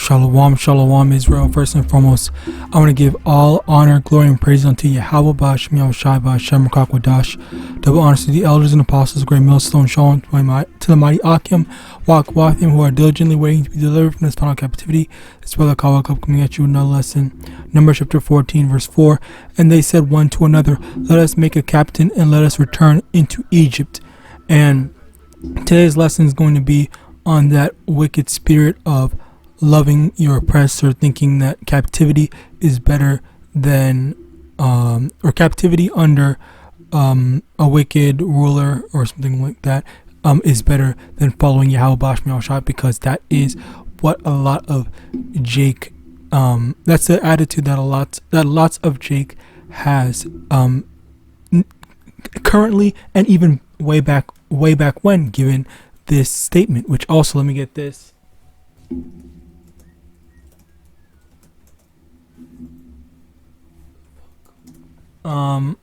Shalom, shalom, Israel. First and foremost, I want to give all honor, glory, and praise unto YAHAWAH, YAHAWASHI, double honors to the elders and apostles, great millstone, shalom to the mighty AHPARYAM, YAHAWAH, who are diligently waiting to be delivered from this final captivity. This brother Kawakub coming at you with another lesson. Numbers chapter 14, verse 4. And they said one to another, let us make a captain and let us return into Egypt. And today's lesson is going to be on that wicked spirit of loving your oppressor, thinking that captivity is better than or captivity under a wicked ruler or something like that is better than following Yahawadah, because that is what a lot of Jake that's the attitude that lots of Jake has currently, and even way back when, given this statement. Which also, let me get this.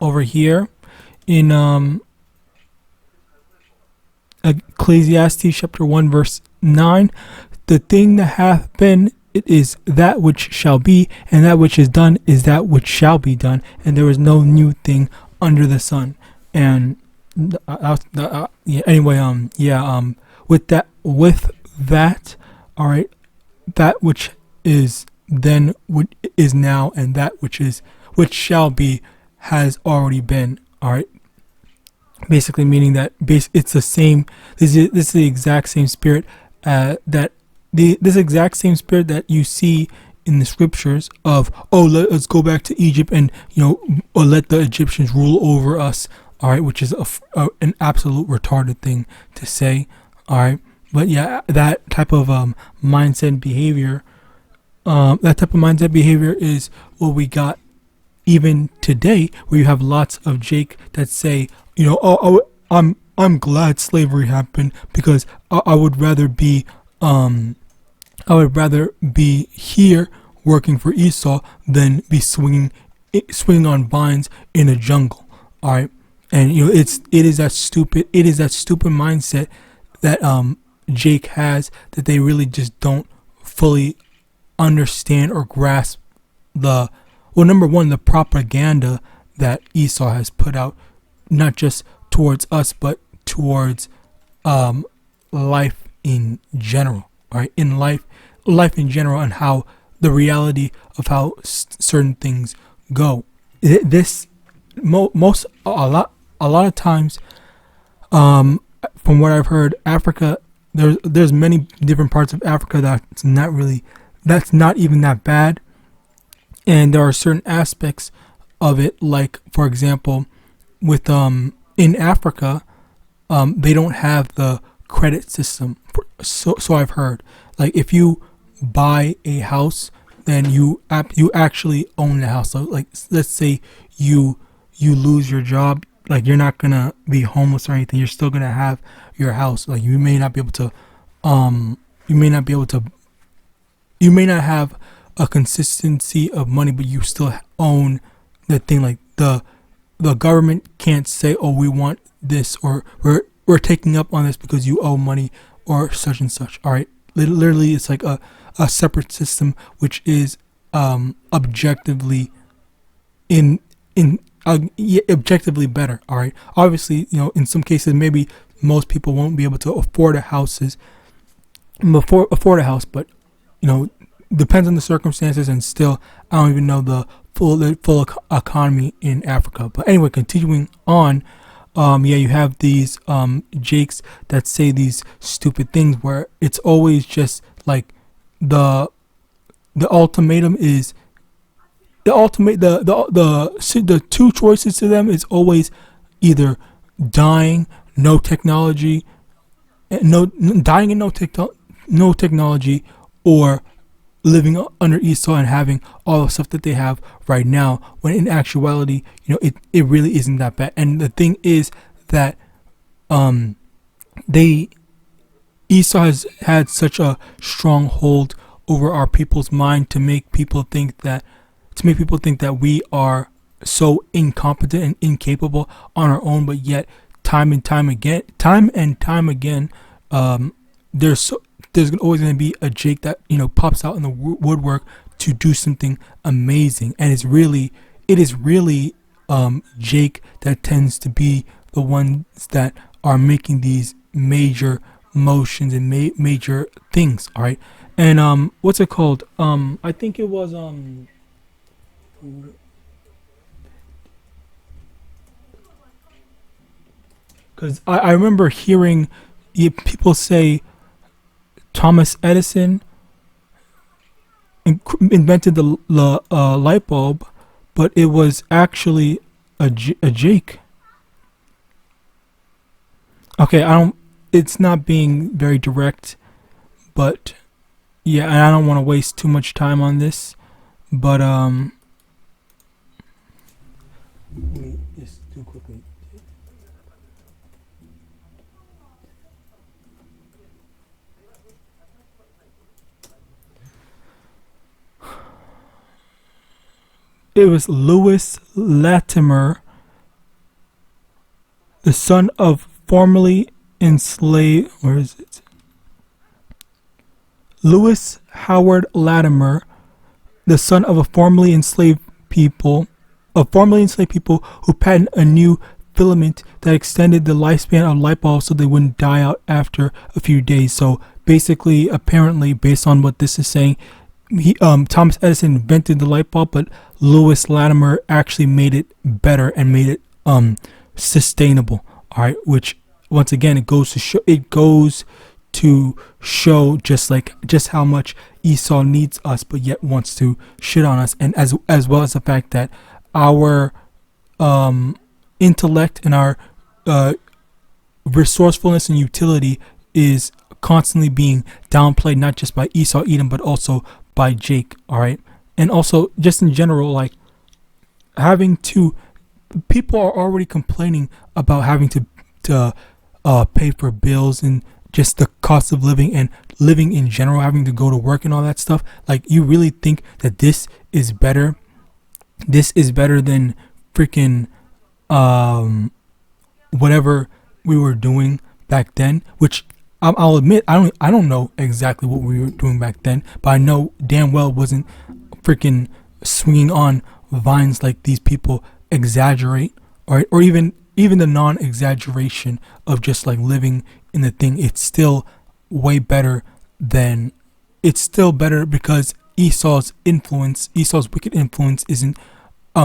Over here in Ecclesiastes chapter 1 verse 9, the thing that hath been, it is that which shall be, and that which is done is that which shall be done, and there is no new thing under the sun. And with that, all right, that which is then is now, and that which shall be has already been. All right, basically meaning that it's the same. This is the exact same spirit this exact same spirit that you see in the scriptures of, let's go back to Egypt and or let the Egyptians rule over us. All right, which is an absolute retarded thing to say. All right, but yeah, that type of mindset behavior, is what we got even today, where you have lots of Jake that say, I'm glad slavery happened because I would rather be here working for Esau than be swinging on vines in a jungle. All right. And it is that stupid mindset that Jake has, that they really just don't fully understand or grasp number one, the propaganda that Esau has put out, not just towards us but towards life in general. All right, in life in general, and how the reality of how certain things go. A lot of times, from what I've heard, Africa, there's many different parts of Africa that's not even that bad, and there are certain aspects of it, like for example, with in Africa, they don't have the credit system. So I've heard, like if you buy a house, then you actually own the house. So like, let's say you lose your job. Like, you're not gonna be homeless or anything. You're still gonna have your house. Like, you may not be able to, you may not have a consistency of money, but you still own the thing. Like, the government can't say, we want this, or we're taking up on this because you owe money or such and such. All right, literally, it's like a separate system, which is objectively objectively better. All right, obviously, in some cases maybe most people won't be able to afford a house, but depends on the circumstances. And still, I don't even know the full economy in Africa. But anyway, continuing on, you have these Jakes that say these stupid things where it's always just like the ultimatum is the two choices to them is always either dying, no technology, no technology, or living under Esau and having all the stuff that they have right now, when in actuality, it really isn't that bad. And the thing is that Esau has had such a strong hold over our people's mind to make people think that we are so incompetent and incapable on our own. But yet, time and time again, there's always going to be a Jake that, you know, pops out in the woodwork to do something amazing. And it is really Jake that tends to be the ones that are making these major motions and major things. All right. And what's it called? I think it was because I remember hearing people say Thomas Edison invented the light bulb, but it was actually a Jake. Okay, it's not being very direct, but yeah, and I don't want to waste too much time on this, but let me just do quickly. It was Louis Latimer, the son of formerly enslaved. Where is it? Louis Howard Latimer, the son of a formerly enslaved people, who patented a new filament that extended the lifespan of light bulbs so they wouldn't die out after a few days. So basically, apparently, based on what this is saying, Thomas Edison invented the light bulb, but Louis Latimer actually made it better and made it sustainable. All right, which once again it goes to show just how much Esau needs us, but yet wants to shit on us, and as well as the fact that our intellect and our resourcefulness and utility is constantly being downplayed, not just by Esau Edom, but also by Jake. All right, and also just in general, like people are already complaining about having to pay for bills and just the cost of living and living in general, having to go to work and all that stuff. Like, you really think that this is better? This is better than freaking whatever we were doing back then, which I'll admit I don't know exactly what we were doing back then, but I know damn well wasn't freaking swinging on vines like these people exaggerate, or even the non-exaggeration of just like living in the thing. It's still way better because Esau's wicked influence isn't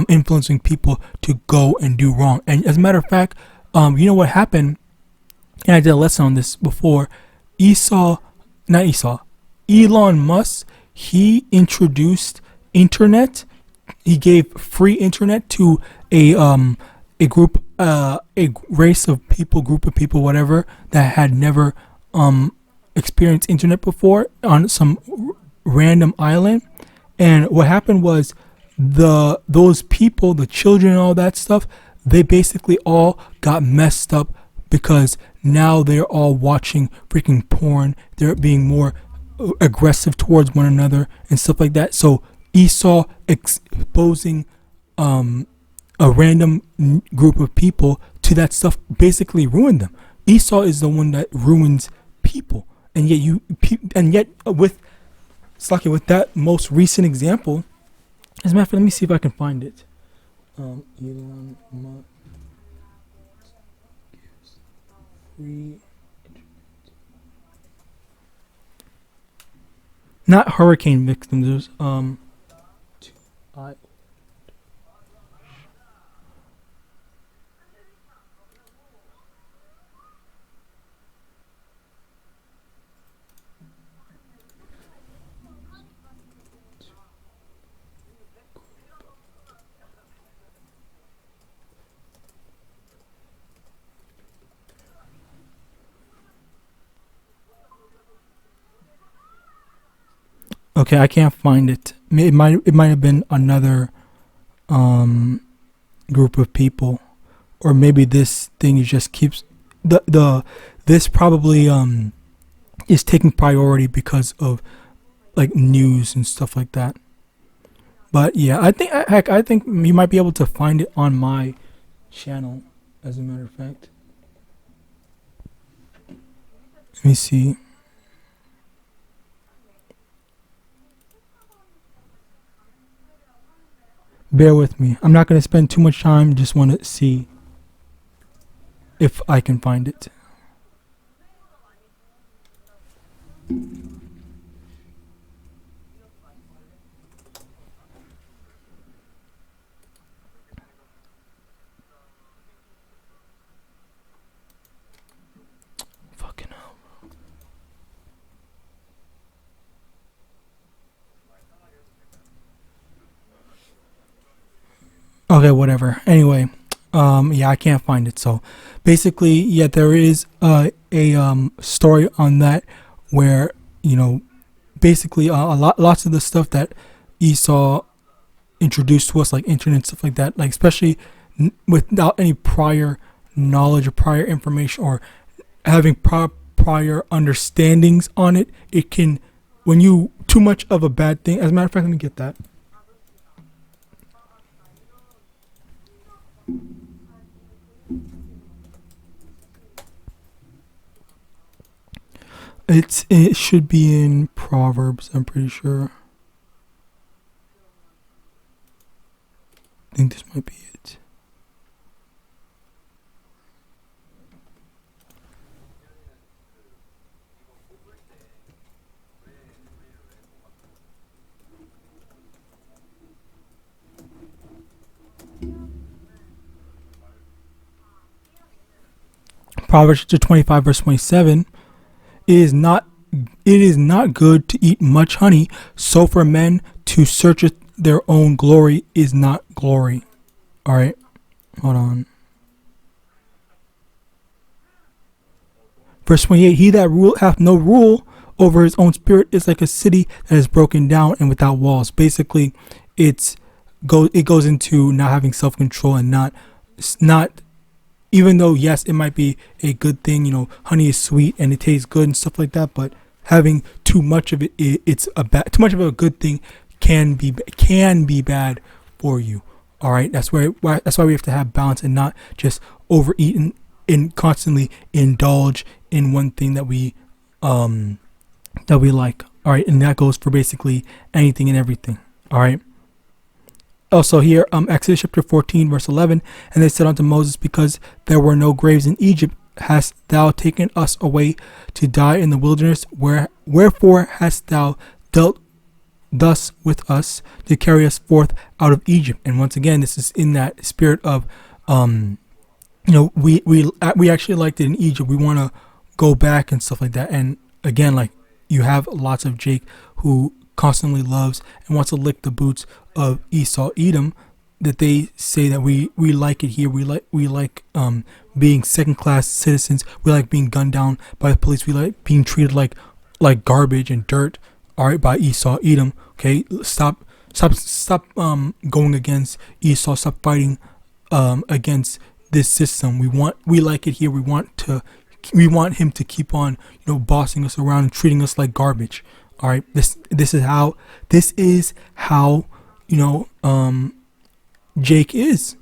influencing people to go and do wrong. And as a matter of fact, you know what happened, and I did a lesson on this before. Elon Musk, he introduced internet. He gave free internet to a group of people, whatever, that had never experienced internet before on some random island. And what happened was those people, the children and all that stuff, they basically all got messed up because now they're all watching freaking porn. They're being more aggressive towards one another and stuff like that. So Esau exposing a random group of people to that stuff basically ruined them. Esau is the one that ruins people, and yet with that most recent example, as a matter of fact, let me see if I can find it. Elon Musk gives free internet. Not hurricane victims. Okay, I can't find it. It might have been another group of people, or maybe this thing just keeps this probably is taking priority because of like news and stuff like that. But yeah, I think you might be able to find it on my channel, as a matter of fact. Let me see. Bear with me. I'm not going to spend too much time. Just want to see if I can find it. Fucking hell. Okay, whatever. Anyway, yeah, I can't find it. So basically, yeah, there is a story on that where, you know, basically lots of the stuff that Esau introduced to us, like internet and stuff like that, like especially without any prior knowledge or prior information or having prior understandings on it, it can, when you too much of a bad thing. As a matter of fact, let me get that. It should be in Proverbs, I'm pretty sure. I think this might be it. Proverbs 25 verse 27. It is not good to eat much honey, so for men to search their own glory is not glory. All right, hold on. Verse 28, he that hath no rule over his own spirit is like a city that is broken down and without walls. Basically, it goes into not having self-control and not even though, yes, it might be a good thing, you know, honey is sweet and it tastes good and stuff like that, but having too much of it, it's too much of a good thing can be bad for you. All right, that's why we have to have balance and not just overeat and constantly indulge in one thing that we like. All right, and that goes for basically anything and everything. All right. Also here, Exodus chapter 14, verse 11, and they said unto Moses, because there were no graves in Egypt, hast thou taken us away to die in the wilderness? Wherefore hast thou dealt thus with us to carry us forth out of Egypt? And once again, this is in that spirit of, you know, we actually liked it in Egypt. We want to go back and stuff like that. And again, like, you have lots of Jake who constantly loves and wants to lick the boots of Esau Edom, that they say that we like it here. We like being second class citizens. We like being gunned down by the police. We like being treated like garbage and dirt. All right, by Esau Edom. Okay, stop going against Esau. Stop fighting against this system. We like it here. We want him to keep on, you know, bossing us around and treating us like garbage. All right, this is how you know, Jake is.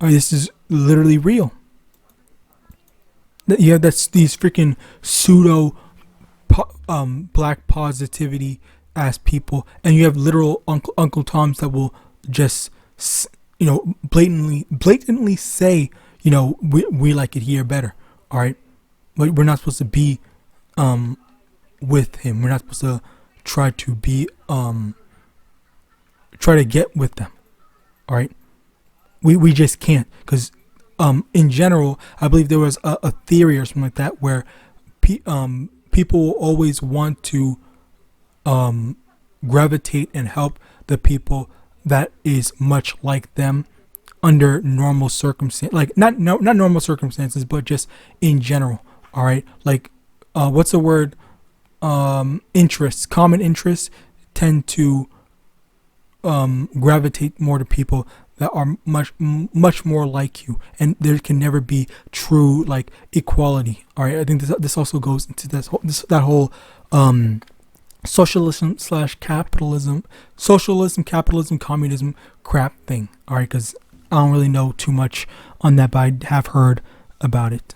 All right, this is literally real. Yeah, that's these freaking pseudo black positivity ass people, and you have literal Uncle Toms that will just, you know, blatantly say, you know, we like it here better. All right, but we're not supposed to be with him. We're not supposed to try to be try to get with them. All right, we just can't, because in general, I believe there was a theory or something like that where people always want to gravitate and help the people that is much like them under normal circumstances, like not normal circumstances, but just in general. All right, like what's the word? Interests, common interests tend to gravitate more to people that are much more like you, and there can never be true like equality. All right, I think this also goes into that whole socialism, communism crap thing. All right, because I don't really know too much on that, but I have heard about it.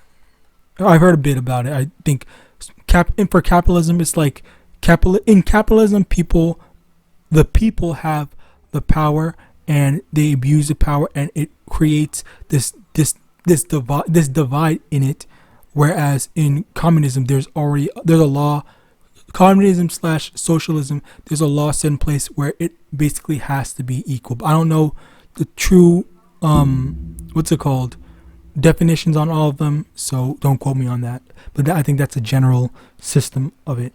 I've heard a bit about it. I think for capitalism, it's like in capitalism, the people have the power, and they abuse the power, and it creates this divide in it. Whereas in communism, there's a law, communism / socialism. There's a law set in place where it basically has to be equal. But I don't know the true definitions on all of them, so don't quote me on that. But I think that's a general system of it.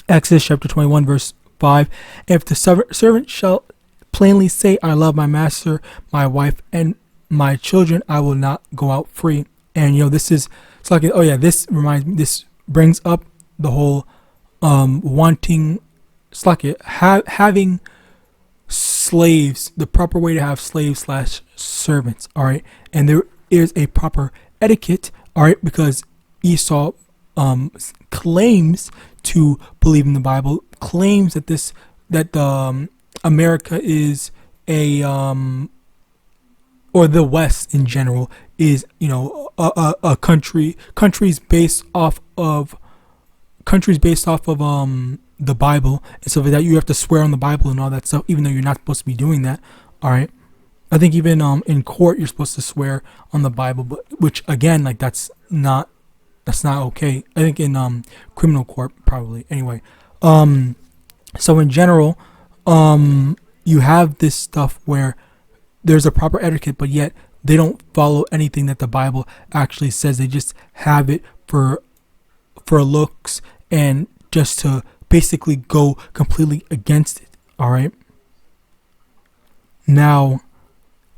Exodus chapter 21 verse 5. If the servant shall plainly say, I love my master, my wife, and my children, I will not go out free. And this is, it's like, oh yeah, this reminds me, this brings up the whole wanting, it's like having slaves, the proper way to have slaves / servants. All right, and there is a proper etiquette. All right, because Esau claims to believe in the Bible, claims that America is or the West in general is a countries based off of the Bible and stuff like that. You have to swear on the Bible and all that stuff, even though you're not supposed to be doing that. All right, I think even in court you're supposed to swear on the Bible, but which again, like that's not okay. I think in criminal court probably. Anyway, so in general, you have this stuff where there's a proper etiquette, but yet they don't follow anything that the Bible actually says. They just have it for looks and just to basically go completely against it. All right. Now,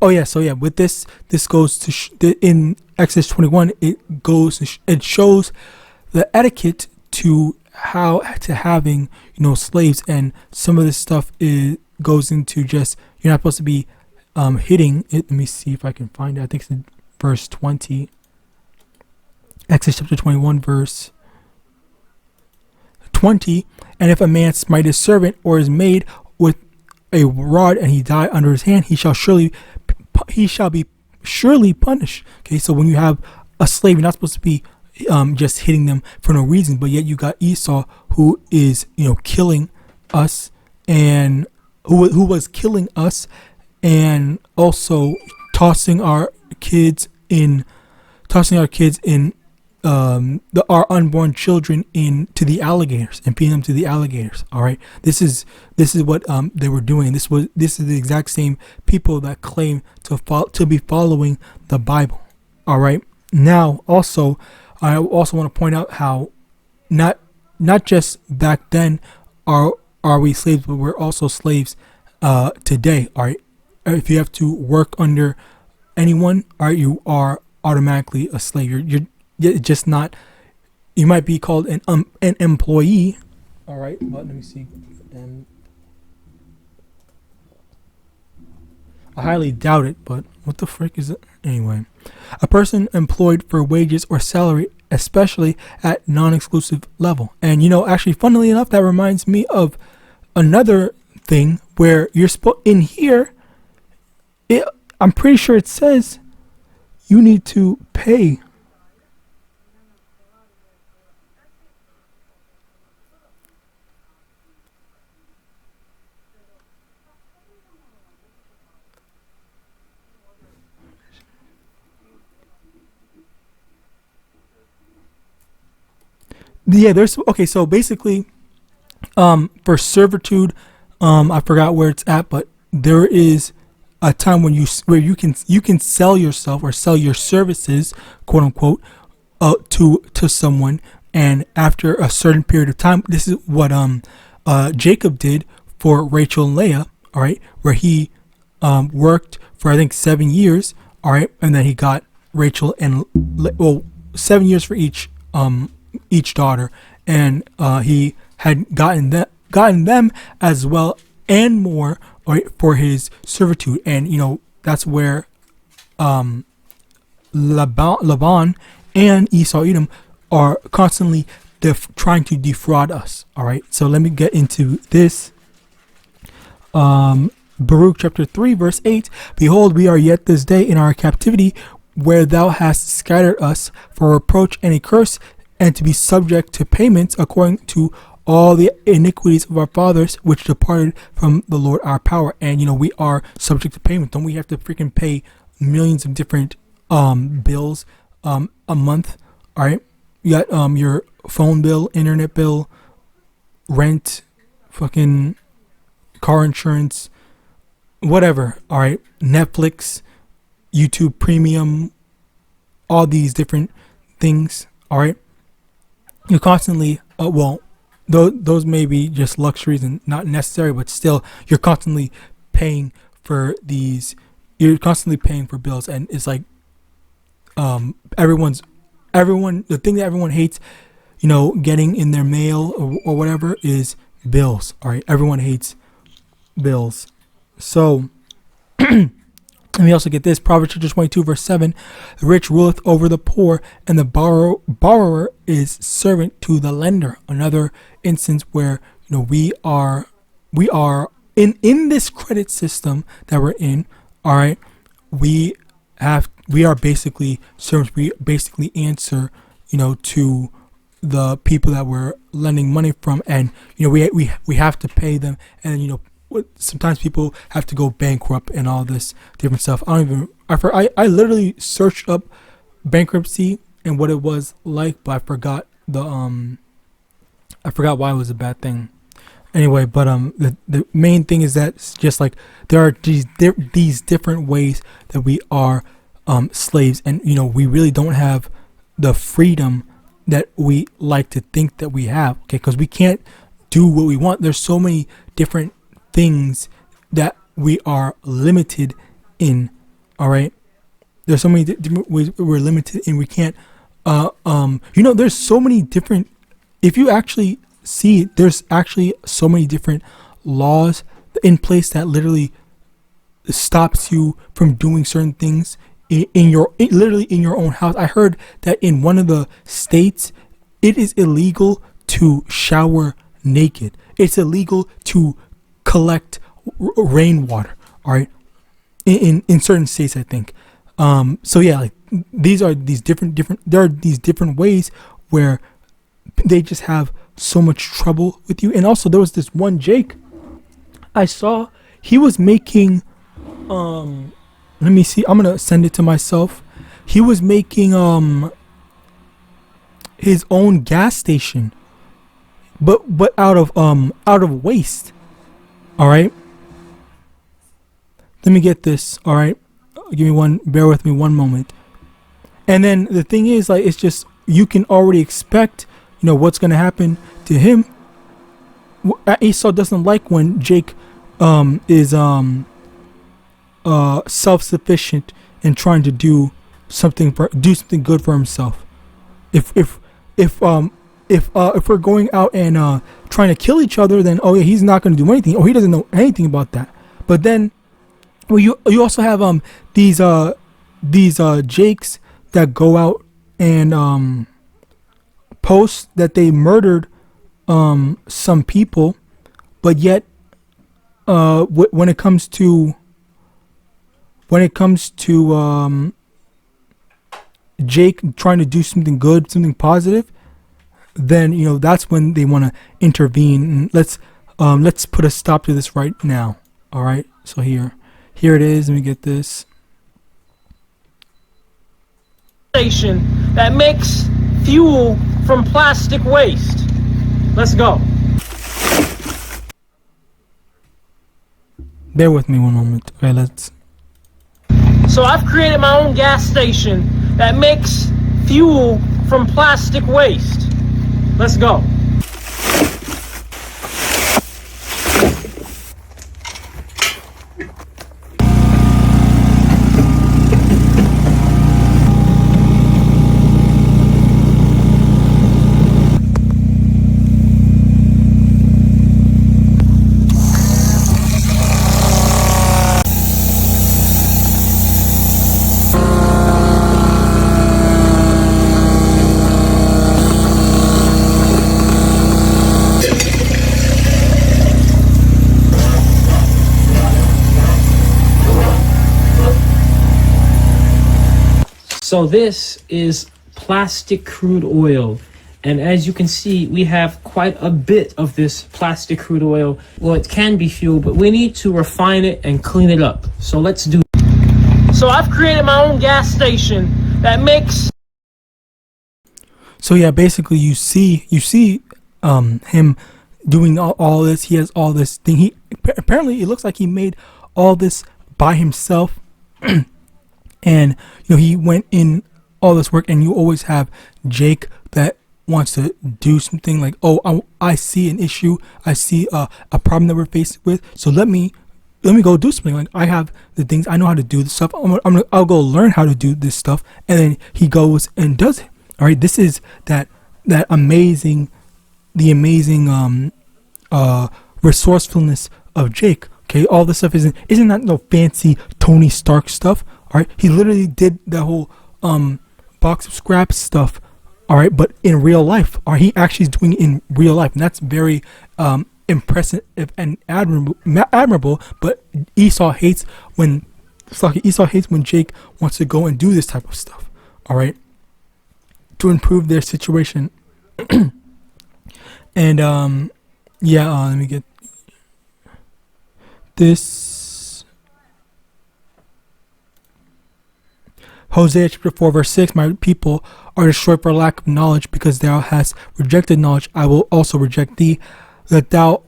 with this goes to in Exodus 21. It goes, it shows the etiquette to having slaves, and some of this stuff goes into just you're not supposed to be hitting it. Let me see if I can find it. I think it's in verse 20. Exodus chapter 21 verse 20. And if a man smite his servant or his maid with a rod, and he die under his hand, he shall be surely punished. Okay, so when you have a slave, you're not supposed to be just hitting them for no reason, but yet you got Esau, who is killing us, and who was killing us, and also tossing our kids in our unborn children into the alligators and feeding them to the alligators. All right, this is what they were doing. This is the exact same people that claim to be following the Bible. All right. Now, also, I also want to point out how not just back then are we slaves, but we're also slaves today. All right. If you have to work under anyone, all right, you are automatically a slave. You're just not. You might be called an employee. All right, but let me see. I highly doubt it, but what the frick is it? Anyway, a person employed for wages or salary, especially at non-exclusive level. And actually, funnily enough, that reminds me of another thing where you're in here. I'm pretty sure it says you need to pay. Yeah, so basically, for servitude, I forgot where it's at, but there is a time where you can sell yourself or sell your services, quote unquote, to someone, and after a certain period of time, this is what Jacob did for Rachel and Leah, all right, where he worked for I think 7 years, all right, and then he got Rachel and 7 years for each daughter, and he had gotten them as well and more, right, for his servitude. And that's where Laban and Esau Edom are constantly trying to defraud us. All right, so let me get into this. Baruch chapter 3 verse 8. Behold, we are yet this day in our captivity, where thou hast scattered us for reproach and a curse, and to be subject to payments according to all the iniquities of our fathers, which departed from the Lord our power. And, we are subject to payment. Don't we have to freaking pay millions of different bills a month? All right. You got your phone bill, internet bill, rent, fucking car insurance, whatever. All right. Netflix, YouTube Premium, all these different things. All right. You're constantly, those may be just luxuries and not necessary, but still, you're constantly paying for these. You're constantly paying for bills, and it's like, everyone. The thing that everyone hates, getting in their mail or whatever is bills. All right, everyone hates bills. So let me also get this. Proverbs chapter 22 verse 7: the rich ruleth over the poor, and the borrower is servant to the lender. Another instance where we are in this credit system that we're in. All right, we are basically servants. We basically answer to the people that we're lending money from, and we have to pay them, and sometimes people have to go bankrupt and all this different stuff. I literally searched up bankruptcy and what it was like, but I forgot why it was a bad thing. Anyway, but the main thing is that it's just like there are these different ways that we are slaves, and we really don't have the freedom that we like to think that we have. Okay, because we can't do what we want. There's so many different things that we are limited in. All right, there's so many different ways we're limited, and we can't. There's so many different. If you actually see, there's actually so many different laws in place that literally stops you from doing certain things literally in your own house. I heard that in one of the states, it is illegal to shower naked. It's illegal to collect rainwater. All right, in certain states, I think. So yeah, like there are these different ways where they just have so much trouble with you. And also, there was this one Jake I saw. He was making let me see, I'm gonna send it to myself. He was making his own gas station, but out of waste. All right, let me get this. All right, bear with me one moment. And then the thing is, like, it's just, you can already expect what's gonna happen to him. Esau doesn't like when Jake is self-sufficient and trying to do something good for himself. If we're going out and trying to kill each other, then he's not going to do anything. He doesn't know anything about that. But then you also have these Jakes that go out and post that they murdered some people, but yet when it comes to Jake trying to do something good, something positive, then that's when they want to intervene. And let's put a stop to this right now. All right, so here it is. Let me get this. Station that makes fuel from plastic waste. Let's go. Bear with me one moment. Okay, let's. So I've created my own gas station that makes fuel from plastic waste. Let's go. So this is plastic crude oil, And as you can see, we have quite a bit of this plastic crude oil. Well, it can be fuel, but we need to refine it and clean it up. So let's do it. So I've created my own gas station that makes... So yeah, basically you see him doing all this. He has all this thing. He apparently, it looks like he made all this by himself. And he went in all this work, and you always have Jake that wants to do something like, oh, I see an issue, I see a problem that we're faced with, so let me go do something. Like, I have the things, I know how to do this stuff, I'll go learn how to do this stuff. And then he goes and does it. All right, this is the amazing resourcefulness of Jake. Okay, all this stuff isn't that no fancy Tony Stark stuff. All right, he literally did the whole box of scraps stuff. All right, but in real life, or he actually is doing it in real life, and that's very impressive and admirable. But Esau hates when Jake wants to go and do this type of stuff. All right, to improve their situation. And let me get this. Hosea chapter 4 verse 6, my people are destroyed for lack of knowledge, because thou hast rejected knowledge, I will also reject thee, that thou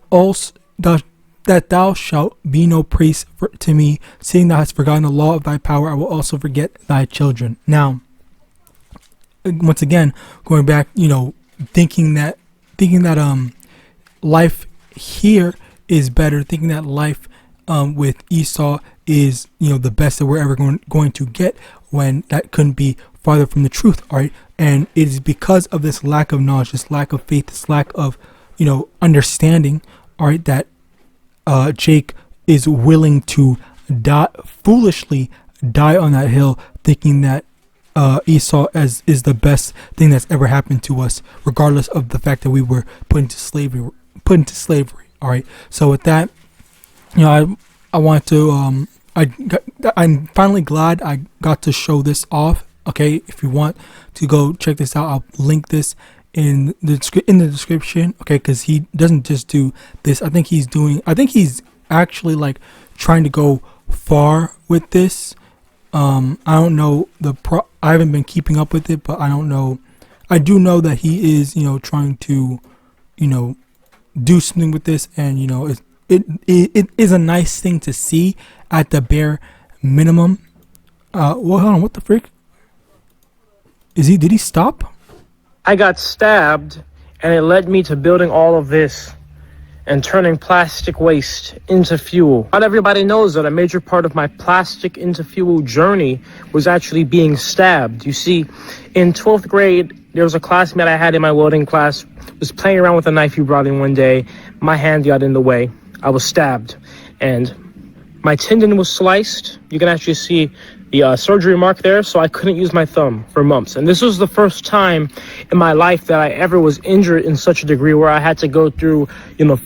shalt be no priest to me, seeing thou hast forgotten the law of thy power, I will also forget thy children. Now, once again, going back, thinking that life here is better, thinking that life with Esau is the best that we're ever going to get, when that couldn't be farther from the truth. All right, and it is because of this lack of knowledge, this lack of faith, this lack of understanding, all right, that Jake is willing to foolishly die on that hill, thinking that Esau is the best thing that's ever happened to us, regardless of the fact that we were put into slavery. All right, so with that, I want to I'm finally glad I got to show this off. Okay, if you want to go check this out, I'll link this in the description. Okay, because he doesn't just do this. I think he's actually like trying to go far with this. I don't know I haven't been keeping up with it, but I don't know. I do know that he is trying to do something with this, and it is a nice thing to see at the bare minimum. Well, hold on, what the frick? Did he stop? I got stabbed, and it led me to building all of this and turning plastic waste into fuel. Not everybody knows that a major part of my plastic into fuel journey was actually being stabbed. You see, in 12th grade, there was a classmate I had in my welding class, was playing around with a knife he brought in one day. My hand got in the way. I was stabbed, and my tendon was sliced. You can actually see the surgery mark there, so I couldn't use my thumb for months. And this was the first time in my life that I ever was injured in such a degree where I had to go through,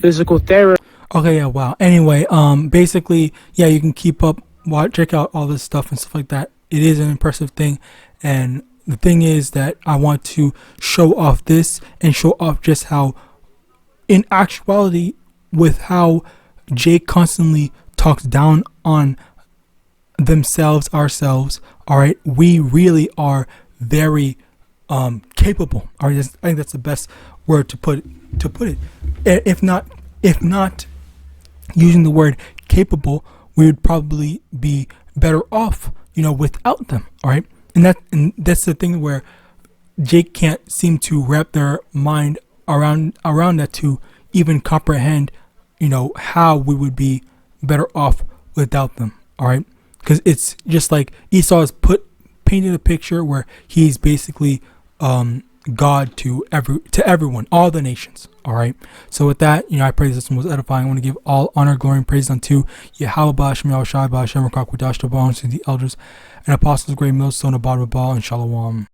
physical therapy. Okay, yeah, wow. Anyway, basically, yeah, you can keep up, check out all this stuff and stuff like that. It is an impressive thing, and the thing is that I want to show off this and show off just how, in actuality, with how Jake constantly talks down on ourselves, all right, we really are very capable. All right, I think that's the best word to put it. If not using the word capable, we would probably be better off, without them. All right, and that's the thing where Jake can't seem to wrap their mind around that to even comprehend, how we would be better off without them. All right, because it's just like Esau has painted a picture where he's basically God to everyone, all the nations. All right, so with that, I pray this one was edifying. I want to give all honor, glory, and praise unto YAHAWAH, YAHAWASHI, to the elders and apostles, great millstone, abad, and shalom.